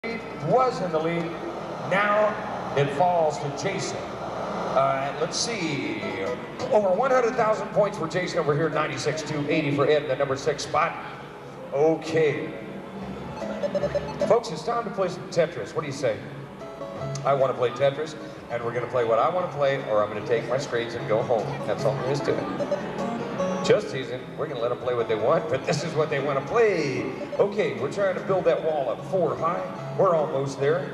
Was in the lead. Now it falls to Jason. Let's see. Over 100,000 points for Jason over here. 96-80 for Ed in the number 6 spot. Okay. Folks, it's time to play some Tetris. What do you say? I want to play Tetris, and we're going to play what I want to play, or I'm going to take my screens and go home. That's all there is to it. Just teasing. We're going to let them play what they want, but this is what they want to play. Okay, we're trying to build that wall up 4 high. We're almost there.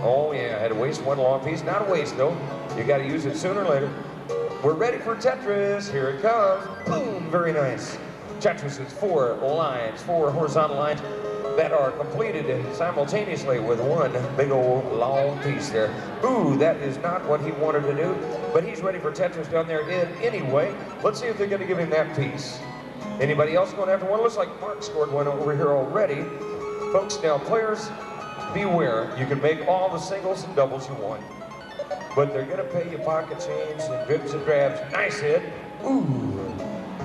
Oh yeah, I had to waste one long piece. Not a waste though. You got to use it sooner or later. We're ready for Tetris. Here it comes. Boom, very nice. Tetris is 4 lines, 4 horizontal lines that are completed simultaneously with one big old long piece there. Ooh, that is not what he wanted to do, but he's ready for Tetris down there anyway. Let's see if they're going to give him that piece. Anybody else going after one? Looks like Mark scored one over here already. Folks, now players, beware. You can make all the singles and doubles you want, but they're going to pay you pocket change and dribs and drabs. Nice hit. Ooh,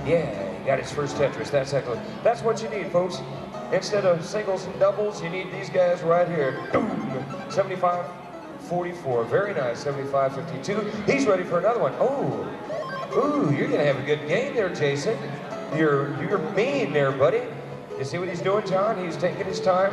yeah, he got his first Tetris. That's excellent. That's what you need, folks. Instead of singles and doubles, you need these guys right here. Boom! 75-44. Very nice. 75-52. He's ready for another one. Oh, ooh, you're gonna have a good game there, Jason. You're mean there, buddy. You see what he's doing, John? He's taking his time.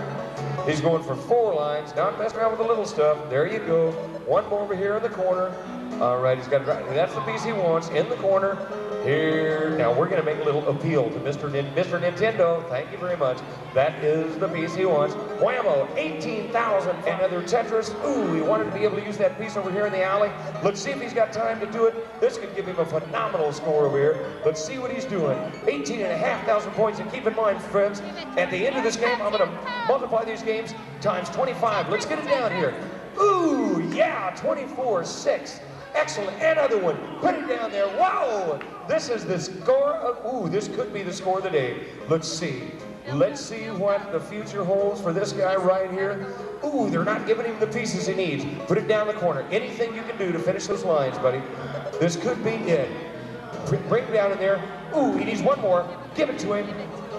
He's going for 4 lines, not messing around with the little stuff. There you go. One more over here in the corner. All right, he's got it right. That's the piece he wants in the corner. Here, now we're going to make a little appeal to Mr. Nintendo. Thank you very much. That is the piece he wants. Whammo, 18,000 and another Tetris. Ooh, he wanted to be able to use that piece over here in the alley. Let's see if he's got time to do it. This could give him a phenomenal score over here. Let's see what he's doing. 18,500 points, and keep in mind, friends, at the end of this game, I'm going to multiply these games times 25. Let's get it down here. Ooh, yeah, 24-6. Excellent. Another one. Put it down there. Wow! This is the score of, ooh, this could be the score of the day. Let's see. Let's see what the future holds for this guy right here. Ooh, they're not giving him the pieces he needs. Put it down the corner. Anything you can do to finish those lines, buddy. This could be it. Bring it down in there. Ooh, he needs one more. Give it to him.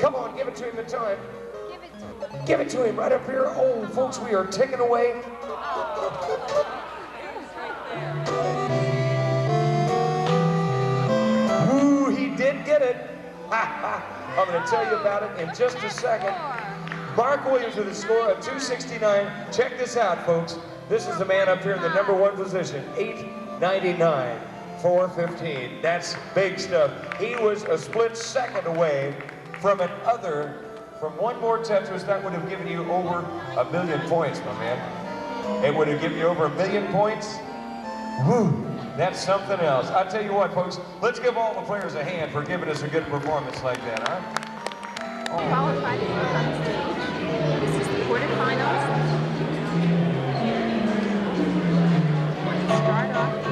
Come on, give it to him in time. Give it to him right up here. Oh, folks, we are taking away. Ooh, he did get it. I'm going to tell you about it in just a second. Mark Williams with a score of 269. Check this out, folks. This is the man up here in the number 1 position, 899, 415. That's big stuff. He was a split second away from one more Tetris that would have given you over 1 million points, my man. It would have given you over 1 million points. Woo, that's something else. I'll tell you what, folks, let's give all the players a hand for giving us a good performance like that, huh? Oh. Qualified is on stage. This is the quarterfinals. We're going to start off with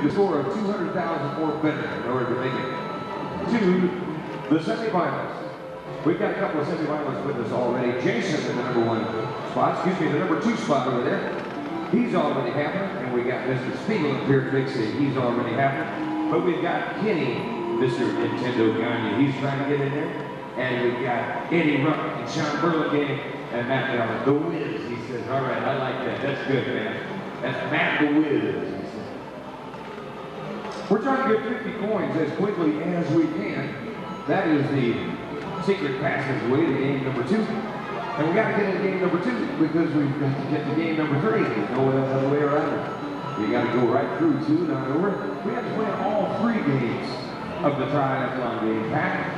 the score of 200,000 or better in order to make it to the semifinals. We've got a couple of semifinals with us already. Jason in the #1 spot, excuse me, the #2 spot over there. He's already happened, and we got Mr. Spiegel up here at Big City. He's already happened. But we've got Kenny, Mr. Nintendo Gagne. He's trying to get in there. And we've got Eddie Ruck and Sean Burlingame and Matt Allen. The Wiz, he says. All right, I like that. That's good, man. That's Matt the Wiz, he says. We're trying to get 50 coins as quickly as we can. That is the secret passageway to game #2. And we got to get into game #2 because we've got to get to game #3. There's no other way around it. We got to go right through 2, not over. We have to win all 3 games of the triathlon game pack.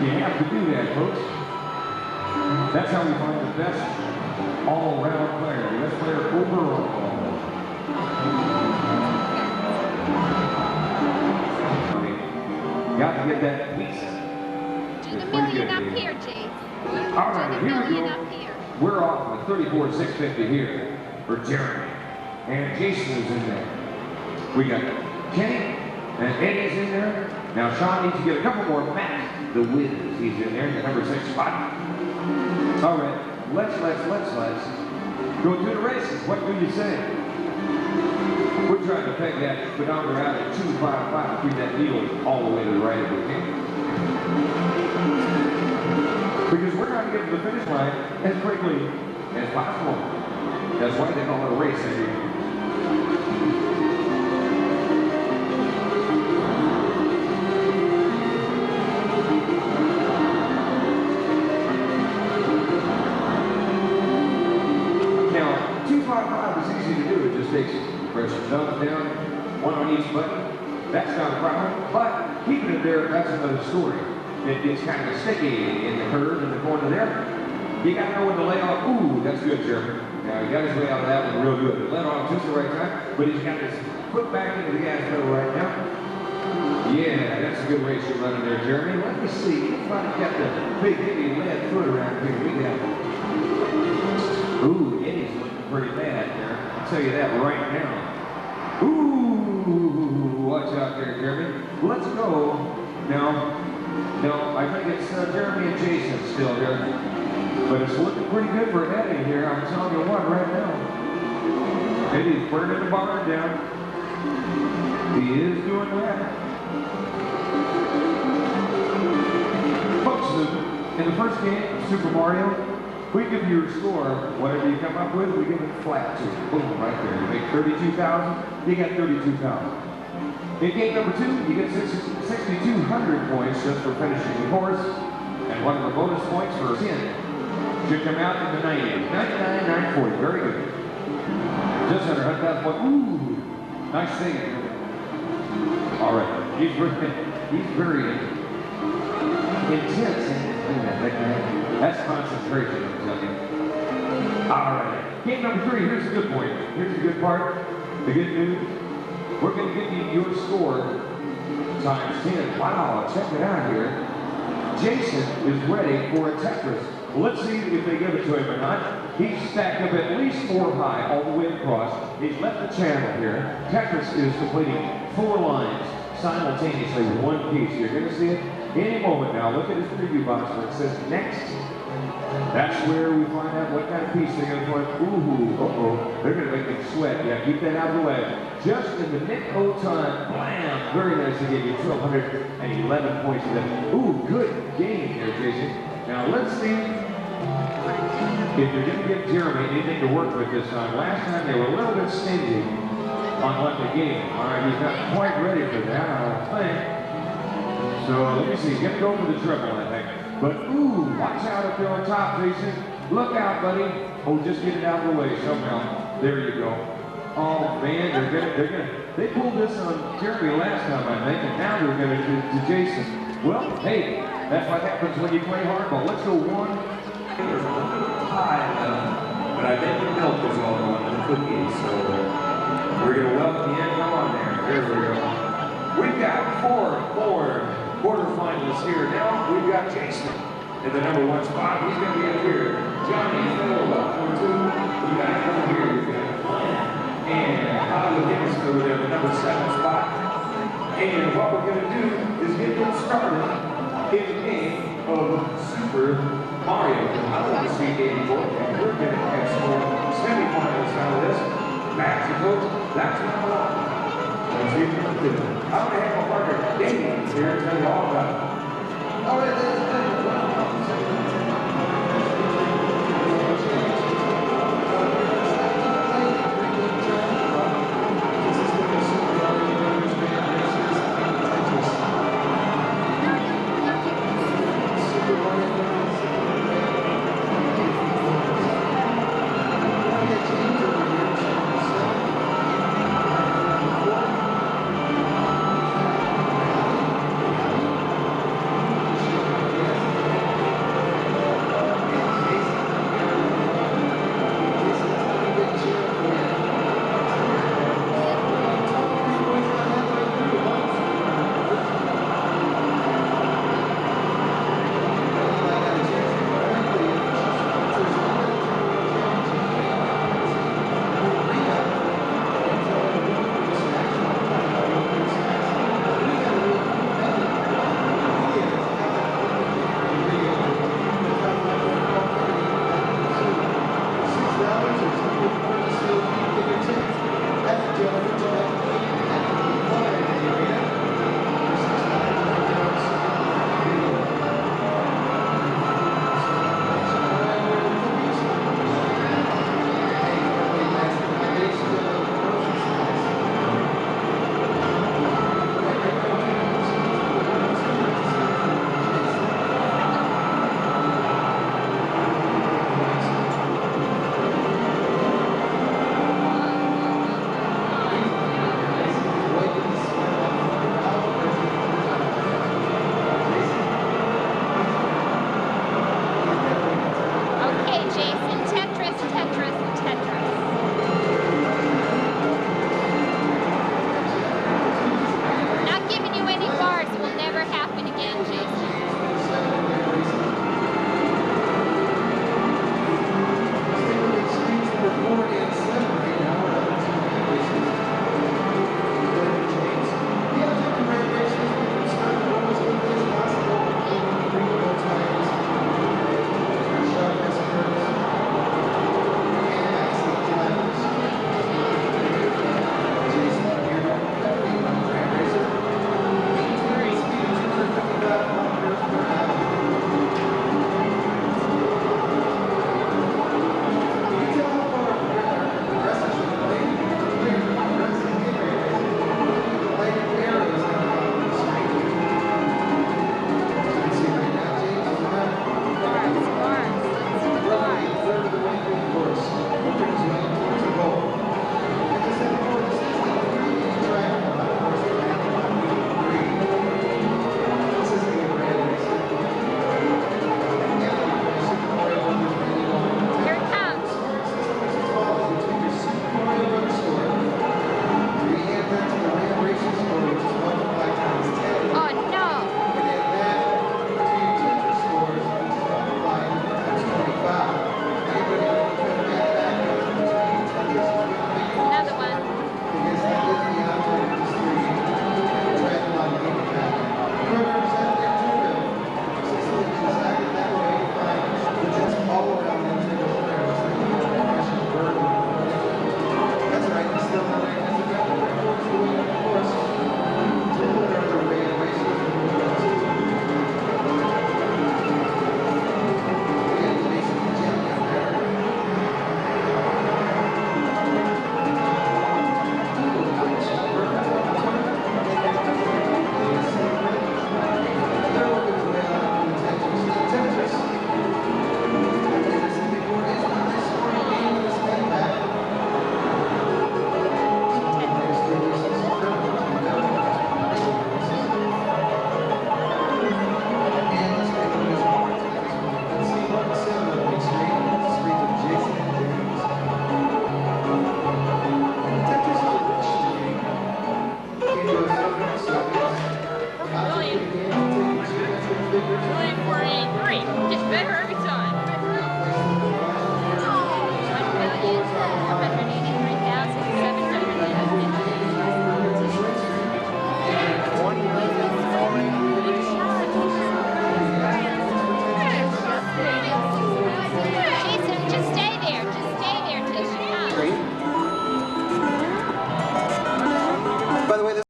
You have to do that, folks. That's how we find the best all-around player, the best player overall. Got to get that piece. Do the million up here, Jay. All right, here we go. Up here. We're off with 34,650 here for Jeremy. And Jason is in there. We got Kenny and Eddie's in there. Now Sean needs to get a couple more. Matt, the Wiz, he's in there in the #6 spot. All right, let's go to the races. What do you say? We're trying to peg that speedometer out at 255 to keep that needle all the way to the right if we can. Because we're trying to get to the finish line as quickly as possible. That's why they call it a race, Andy. Now, 255 is easy to do. It just takes press your thumbs down, one on each button. That's not a problem. But keeping it there, that's another story. It gets kind of sticky in the curve in the corner there. You got to know when to lay off. Ooh, that's good, Jeremy. Now, he got his way out of that one real good. He let off just the right time, but he's got his foot back into the gas pedal right now. Yeah, that's a good race you're running there, Jeremy. Let me see. He's about to get the big, heavy lead foot around here. We got. Ooh, Eddie's looking pretty bad there. I'll tell you that right now. Ooh, watch out there, Jeremy. Let's go. Now, no, I think it's Jeremy and Jason still here. But it's looking pretty good for Eddie here. I'm telling you what, right now. Eddie's burning the barn down. He is doing that. Folks, in the first game of Super Mario, we give you your score. Whatever you come up with, we give it flat to you. Boom, right there. You make 32,000, you get 32,000. In game #2, you get 6,200 points just for finishing the course. And one of the bonus points for 10 should come out in the 90s. 99,940. Very good. Just under 100,000 points. Ooh, nice thing. All right. He's very intense. That's concentration, I'm telling you. All right. Game #3, here's the good point. Here's the good part. The good news. We're going to give you your score times 10. Wow, check it out here. Jason is ready for a Tetris. Let's see if they give it to him or not. He's stacked up at least 4 high all the way across. He's left the channel here. Tetris is completing 4 lines simultaneously with one piece. You're going to see it any moment now. Look at his preview box where it says next. That's where we find out what kind of piece they're going to put. Ooh, uh-oh. They're going to make him sweat. Yeah, keep that out of the way. Just in the nick of time. Blam! Very nice to give you 1,211 points to them. Ooh, good game here, Jason. Now let's see if you're going to give Jeremy anything to work with this time. Last time they were a little bit stingy on what they gave him. All right, he's not quite ready for that, I don't think. So let me see. He's going to go for the triple, I think. But ooh, watch out up there on top, Jason. Look out, buddy. Oh, just get it out of the way somehow. There you go. Oh man, they pulled this on Jeremy last time, I think, and now they're gonna do it to Jason. Well, hey, that's what happens when you play hardball. Let's go one. There's a little bit of pie, but I think the milk is all going in the cookies, so we're gonna welcome you in. Come on there. There we go. We've got 4 more quarterfinalists here now. We've got Jason in the #1 spot. He's gonna be up here. Johnny Phil up for 2. You guys come here. You've got And Hollywood Dennis over there, the number 7 spot. And what we're going to do is get them started in the game of Super Mario. I want to see 84, and we're going to have some semifinals out of this. Back to coach, that's number 1. Let's see if we can do it. I'm going to have my partner, Dave, here to tell you all about it. All right, ladies and gentlemen.